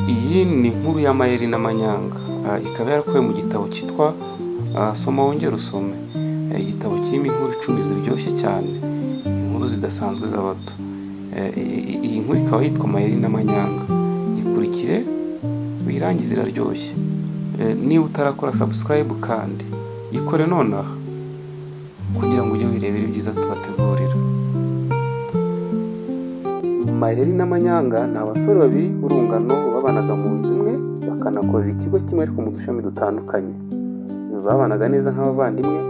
Iyi ni inkuru ya Mayeri n'amanyanga, ikaba yarakuwe mu gitabo cyitwa Soma wongere usome. Igitabo kirimo inkuru 10 ziryoshye cyane, inkuru zidasanzwe z'abato. Iyi nkuru ikaba yitwa Mayeri n'amanyanga. Ikurikire uyirangize, iraryoshye. Niba utarakora subscribe kandi ikore nonaha kugira ngo ujye wirebera ibyiza tubategurira. Mayeri n'amanyanga ni abasore babiri b'urungano babanaga mu nzu imwe bakanakorera ikigo kimwe ariko mu dushami dutandukanye. Babanaga neza nk'abavandimwe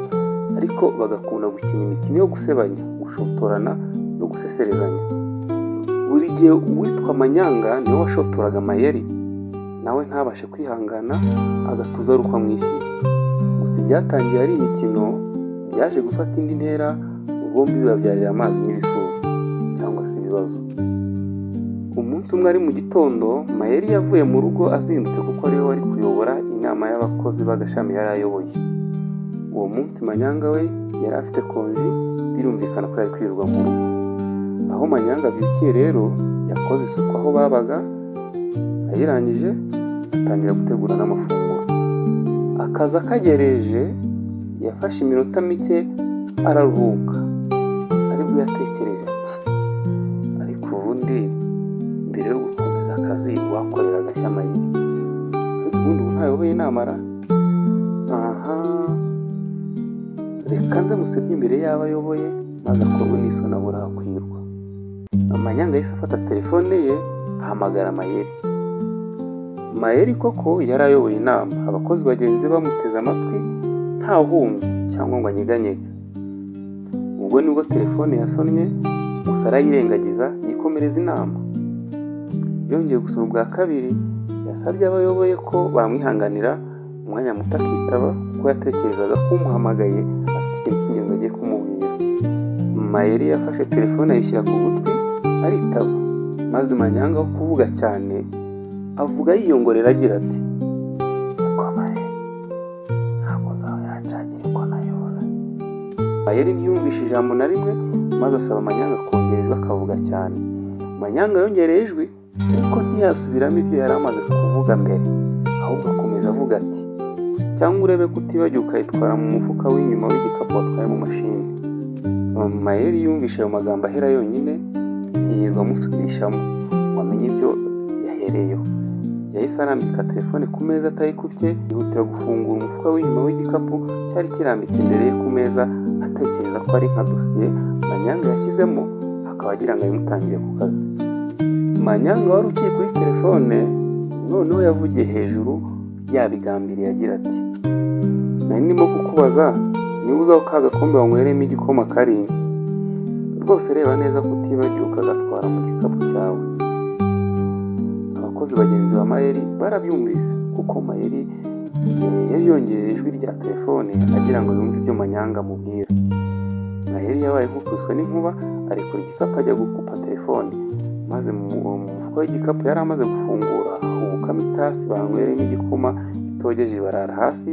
ariko bagakunda gukina imikino yo gusebanya, gushotorana no guseserezanya. Buri gihe uwitwa Manyanga niwe washotoraga Mayeri, nawe ntabashe kwihangana agatuza ari uko amwishyuye. Gusa ibyatangiye ari imikino byaje gufata indi ntera, bombi bibabyarira amazi n'ibisusa cyangwa se ibibazo. Umunsi umwe ari mu gitondo, Mayeri yavuye mu rugo azindutse kuko ariwe wari kuyobora inama y'abakozi b'agashami yari ayoboye. Uwo munsi Manyanga we yari afite konji, birumvikana ko yari kwirirwa mu rugo. Aho Manyanga abyukiye rero, yakoze isuku aho babaga, ayirangije atangira gutegura n'amafunguro. Akaza kagereje, yafashe iminota mike araruhuka. Aribwo yatekereje ati, ariko ubundi mbere yo gukomeza akazi wakorera agashya Mayeri, ariko ubundi ubu ntayoboye inama ra? Reka nze musebye imbere y'abo ayoboye maze akorwe n'isoni abura hakwirwa. Manyanga yahise afata telefone ye ahamagara Mayeri. Mayeri koko yari ayoboye inama, abakozi bagenzi bamuteze amatwi nta humbye cyangwa ngo anyeganyege. Ubwo nibwo telefone yasonnye, gusa arayirengagiza yikomereza inama. Yongeye gusoma ubwa kabiri, yasabye abayoboye ko bamwihanganira umwanya muto akitaba kuko yatekerezaga ko umuhamagaye afite ikintu cy'ingenzi agiye kumubwira. Mayeri yafashe telefone ayishyira ku gutwi aritaba, maze Manyanga wo kuvuga cyane avuga yiyongorera agira ati, "Mayeri ntabwo zawe yacagira uko nayoboze." Mayeri ntiyumvishe ijambo na rimwe, maze asaba Manyanga kongera ijwi akavuga cyane. Manyanga yongereye ijwi ariko ntiyasubiramo ibyo yari amaze kuvuga mbere, ahubwo akomeza avuga ati, "Cyangwa urebe ko utibagiwe ukayitwara mu mufuka w'inyuma w'igikapu watwaye mu mashini." Mayeri yumvishe ayo magambo ahera yonyine, ntiyirwa amusubirishamo ngo amenye ibyo yahereyeho. Yahise arambika telefone ku meza atayikubye, yihutira gufungura umufuka w'inyuma w'igikapu cyari kirambitse imbere ye ku meza, atekereza ko ari nka dosiye Manyanga yashyizemo, akaba agira ngo ayimutangire ku kazi. Manyanga wari ukiye kuri telefone noneho yavugiye hejuru yabigambiriye agira ati, "Nari ndimo kukubaza niba uzaho ka gakombe wanyweremo igikoma kari, rwose reba neza ko utibagiwe ukagatwara mu gikapu cyawe." Abakozi bagenzi ba Mayeri barabyumvise kuko Mayeri yari yongereye ijwi rya telefone agira ngo yumve ibyo Manyanga amubwira. Mayeri yabaye nk'ukubiswe n'inkuba, arekura igikapu ajya gukupa telefone, maze mu mufuka w'igikapu yari amaze gufungura hubukamo itasi banyweremo igikoma itogeje, ibarara hasi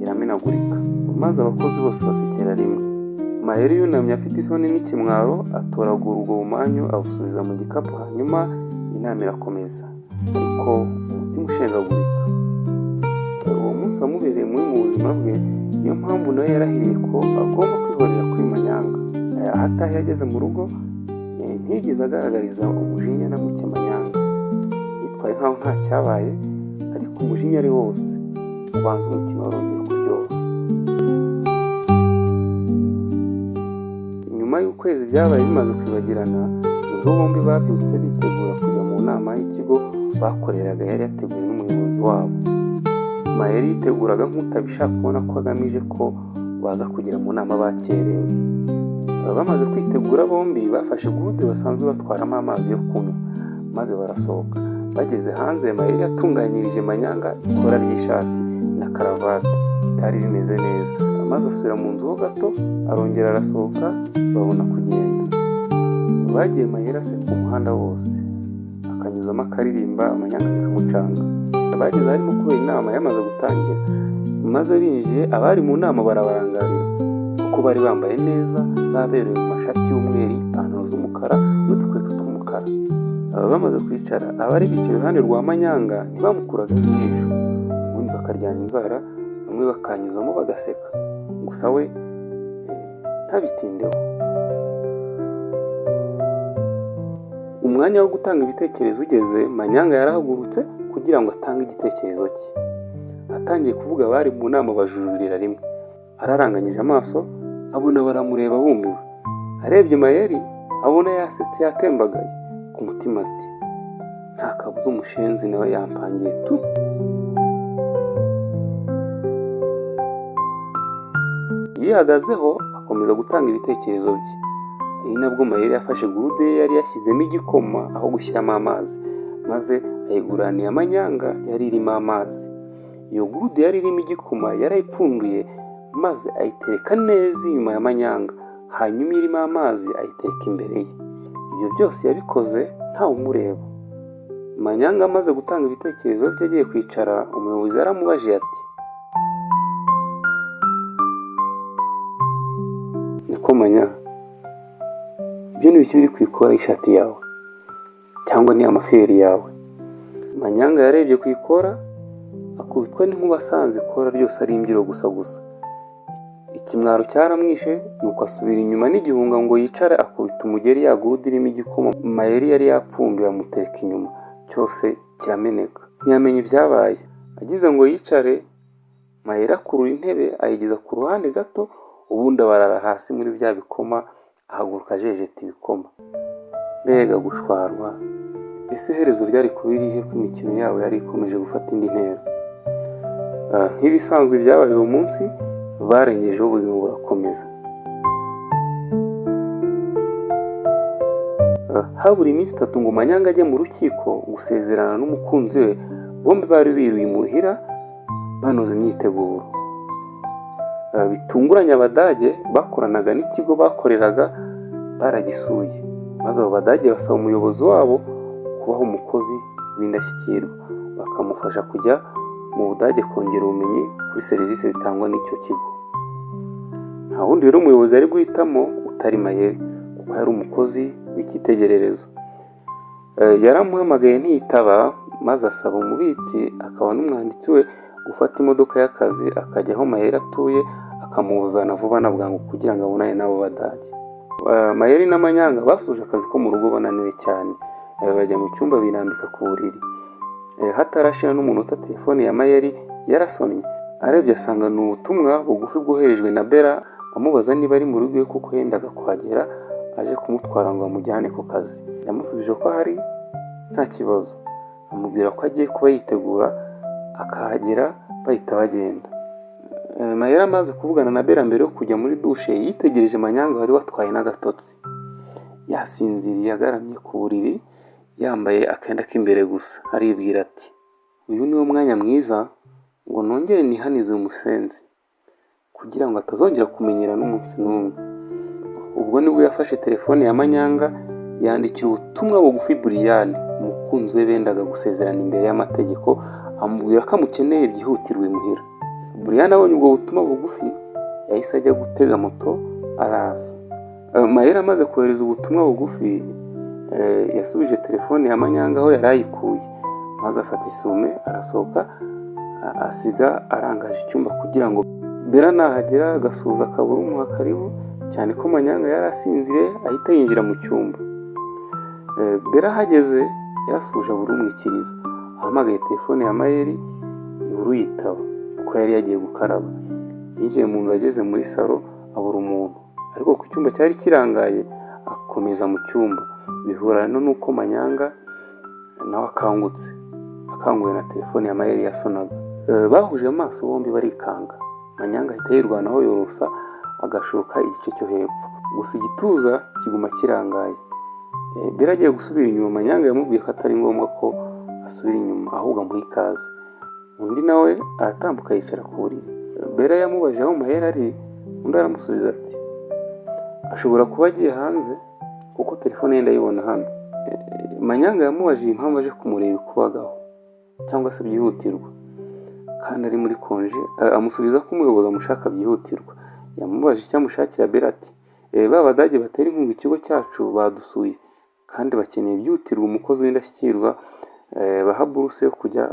iramenagurika, maze abakozi bose basekera rimwe. Mayeri yunamye afite isoni n'ikimwaro, atoragura ubwo bumanyu abusubiza mu gikapu, hanyuma inama irakomeza ariko umutima ushengagurika. Uwo munsi wamubereye mubi mu buzima bwe, niyo mpamvu nawe yarahiriye ko agomba kwihorera kuri Manyanga. Aho atahiye ageze mu rugo, ntiyigeze agaragariza umujinya na muke Manyanga. Yitwaye nkaho nta cyabaye, ariko umujinya ari wose ubanza umukino warongeye kuryoha. Nyuma y'ukwezi byabaye bimaze kwibagirana, nibwo bombi babyutse bitegura kujya mu nama y'ikigo bakoreraga yari yateguwe n'umuyobozi wabo. Mayeri yiteguraga nk'utabishaka kubona ko agamije ko baza kugera mu nama bakerewe. Bamaze kwitegura bombi bafashe gurude basanzwe batwaramo amazi yo kunywa, maze barasohoka. Bageze hanze, Mayeri yatunganyirije Manyanga ikora ry'ishati na karavati bitari bimeze neza, maze asubira mu nzu ho gato, arongera arasohoka, babona kugenda. Bagiye Mayeri aseka umuhanda wose, akanyuzamo akaririmba, Manyanga bikamucanga. Bageze harimo kubera inama yamaze gutangira, maze binjiye abari mu nama barabarangarira kuko bari bambaye neza, baberewe mu mashati y'umweru, ipantaro z'umukara n'udukweto tw'umukara. Bamaze kwicara abari bicaye iruhande rwa Manyanga ntibamukuraga ijisho, ubundi bakaryana inzara, bamwe bakanyuzamo bagaseka, gusa we ntabitindeho. Umwanya wo gutanga ibitekerezo ugeze, Manyanga yarahagurutse kugira ngo atange igitekerezo cye. Atangiye kuvuga bari mu nama bajujurira rimwe. Araranganyije amaso, abona baramureba bumiwe. Arebye Mayeri, abona yasetse yatembagaye. Ku mutima ati, nta kabuza umushenzi nawe yampangiye tu. Yihagazeho akomeza gutanga ibitekerezo bye. Iyi nabwo Mayeri yafashe gurude ye yari yashyizemo igikoma aho gushyiramo amazi, maze ayiguraniye Manyanga yari irimo amazi. Iyo gurude yari irimo igikoma yarayipfunduye, maze ayitereka neza inyuma ya Manyanga, hanyuma irimo amazi ayitereka imbere ye. Ibyo byose yabikoze ntawe umureba. Manyanga amaze gutanga ibitekerezo bye agiye kwicara, umuyobozi yaramubajije ati, niko Manya, ibyo ni ibiki biri ku ikora y'ishati yawe, cyangwa ni amaferi yawe? Manyanga yarebye ku ikora, akubitwa n'inkuba asanze ikora ryose ari imbyiro gusa. Ikimwaro cyaramwishe, nuko asubira inyuma n'igihunga ngo yicare, akubita umugeri ya gurude irimo igikoma Mayeri yari yapfunduye amutereka inyuma, cyose kirameneka. Ntiyamenye ibyabaye. Agize ngo yicare, Mayeri akurura intebe ayigeza ku ruhande gato, ubundi abarara hasi muri bya bikoma, ahaguruka ajejeta ibikoma. Mbega gushwarwa! Ese iherezo ryari kuba irihe ko imikino yabo yari ikomeje gufata indi ntera? Nk'ibisanzwe byabaye uwo munsi, barengejeho ubuzima burakomeza. Habura iminsi 3 ngo Manyanga ajye mu rukiko gusezerana n'umukunzi we. Bombi bari biruye imuhira banoza imyiteguro. Bitunguranye Abadage bakoranaga n'ikigo bakoreraga baragisuye, maze abo Badage basaba umuyobozi wabo kubaho umukozi w'indashyikirwa, bakamufasha kujya mu Budage kongera ubumenyi kuri serivisi zitangwa n'icyo kigo. Nta wundi rero umuyobozi ari guhitamo utari Mayeri, kuko yari umukozi w'icyitegererezo. Yaramuhamagaye ntiyitaba, maze asaba umubitsi akaba n'umwanditsi we gufata imodoka y'akazi akajya aho Mayeri atuye, akamuzana vuba na bwangu kugira ngo abonane n'abo Badage. Mayeri na Manyanga basuje akazi ko mu rugo bananiwe cyane, bajya mu cyumba birambika ku buriri. Hatarashira n'umunota telefone ya Mayeri yarasomye. Arebye asanga ni ubutumwa bugufi bwoherejwe na Bella amubaza niba ari mu rugo kuko yendaga kuhagera, aje kumutwara ngo amujyane ku kazi. Yamusubije ko hari nta kibazo, amubwira ko agiye kuba yitegura akahagera bahita bagenda. Mayeri amaze kuvugana na Bella mbere yo kujya muri dushe, yitegereje Manyanga wari watwaye n'agatotsi. Yasinziriye agaramye ku buriri, yambaye akenda k'imbere gusa. Aribwira ati, uyu niwo mwanya mwiza ngo nongere nihanize umusenzi, kugira ngo atazongera kumenyera n'umunsi n'umwe. Ubwo nibwo yafashe telefone ya Manyanga, yandikira ubutumwa bugufi Buriyani, umukunzi we bendaga gusezerana imbere y'amategeko, amubwira ko amukeneye byihutirwa imuhira. Buriyani abonye ubwo butumwa bugufi, yahise ajya gutega moto araza. Mayeri amaze kohereza ubutumwa bugufi, yasubije telefone ya Manyanga aho yari ayikuye, maze afata isume arasohoka, asiga arangaje icyumba kugira ngo Bella nahagera agasuhuza akabura umuha karibu, cyane ko Manyanga yari asinziriye ahita yinjira mu cyumba. Bella ahageze yarasuje abura umwikiriza, ahamagaye telefone ya Mayeri ibura uyitaba kuko yari yagiye gukaraba. Yinjiye mu nzu, ageze muri salo abura umuntu, ariko ku cyumba cyari kirangaye akomeza mu cyumba. Bihurana n'uko Manyanga nawe akangutse, akanguwe na telefone ya Mayeri yasonaga. Bahuje amaso bombi barikanga. Manyanga ahita yirwanaho yorosa agashoka igice cyo hepfo, gusa igituza kiguma kirangaye. Bella agiye gusubira inyuma, Manyanga yamubwiye ko atari ngombwa ko asubira inyuma, ahubwo amuha ikaze. Undi nawe aratambuka yicara ku buriri. Bella yamubajije aho Mayeri ari, undi aramusubiza ati, ashobora kuba agiye hanze kuko telefone ye ndayibona hano. Manyanga yamubajije impamvu aje kumureba ikubagaho cyangwa se byihutirwa kandi ari muri konje. Amusubiza ko umuyobozi amushaka byihutirwa. Yamubajije icyo amushakira. Bella ati, ba Badage batera inkunga ikigo cyacu badusuye, kandi bakeneye byihutirwa umukozi w'indashyikirwa baha buruse yo kujya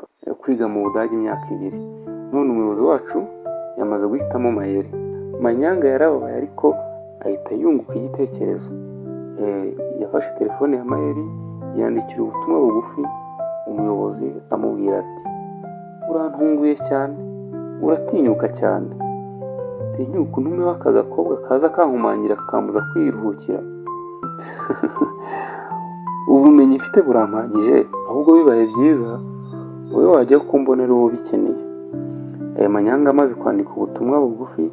kwiga mu Budage imyaka 2. None umuyobozi wacu yamaze guhitamo Mayeri. Manyanga yarababaye ariko ahita yunguka igitekerezo. Yafashe telefone ya Mayeri yandikira ubutumwa bugufi umuyobozi amubwira ati: "Urantunguye cyane, uratinyuka cyane, tinyuka untumeho aka gakobwa kaza kankumangira kakambuza kwiruhukira. Ubumenyi mfite burampagije, ahubwo bibaye byiza wowe wajya kumbonera uwo bikeneye." Manyanga amaze kwandika ubutumwa bugufi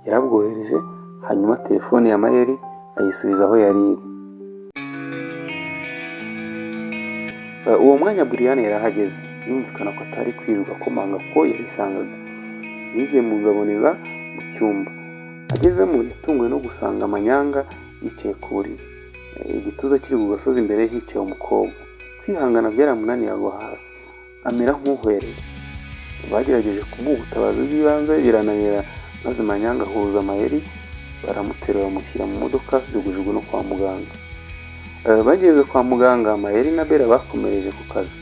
yarabwohereje, hanyuma telefone ya Mayeri ayisubiza aho yari iri. Uwo mwanya Brian yarahageze, yumvikana ko atari kwirirwa akomanga ko yarisangaga. Yinjiye mu nzu aboneza mu cyumba. Agezemo yatunguwe no gusanga Manyanga yicaye ku buriri, igituza kiri ku gasozi, imbere hicaye umukobwa. Kwihangana byaramunaniye agwa hasi amera nk'uhwereye. Bagerageje kumuha ubutabazi bw'ibanze birananira, maze Manyanga ahuza Mayeri, baramuterura bamushyira mu modoka jugujugu no kwa muganga. Bageze kwa muganga, Mayeri na Bella bakomereje ku kazi,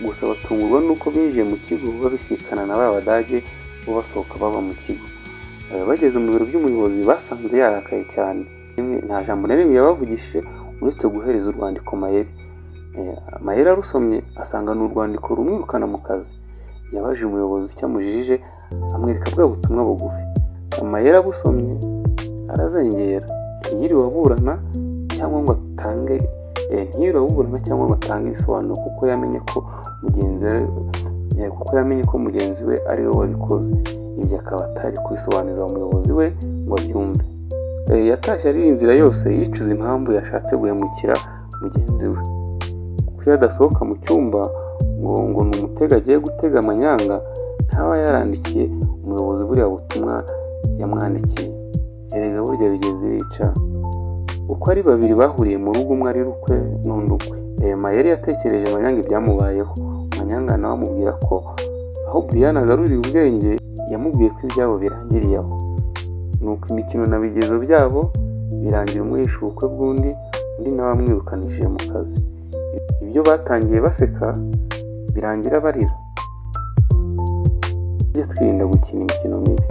gusa batungurwa nuko binjiye mu kigo babisikana na ba Badage bo basohoka bava mu kigo. Bageze mu biro by'umuyobozi basanze yarakaye cyane, nta jambo na rimwe yabavugishije uretse guhereza urwandiko Mayeri. Mayeri arusomye asanga ni urwandiko rumwirukana mu kazi. Yabaje umuyobozi icyo amujijije, amwereka bwa butumwa bugufi. Mayeri abusomye arazengera, ntiyiriwe aburana cyangwa ngo atange ibisobanuro kuko yamenye ko mugenzi we ari we wabikoze. Ibyo akaba atari kubisobanurira umuyobozi we ngo abyumve. Yatashye ari inzira yose yicuza impamvu yashatse guhemukira mugenzi we. Kuko iyo adasohoka mu cyumba ngo ni umutego agiye gutega Manyanga, ntaba yarandikiye umuyobozi buriya butumwa yamwandikiye. Erega burya bigeze irica. Uko ari babiri bahuriye mu rugo, umwe ari rukwe n'undi ukwe. Mayeri yatekereje Manyanga ibyamubayeho. Manyanga nawe amubwira ko aho Brian agaruriye ubwenge yamubwiye ko ibyabo birangiriye aho. Nuko imikino na bigezo byabo birangira umwe yishe ubukwe bw'undi, undi nawe amwirukanishije mu kazi. Ibyo batangiye baseka birangira barira. Tujye twirinda gukina imikino mibi.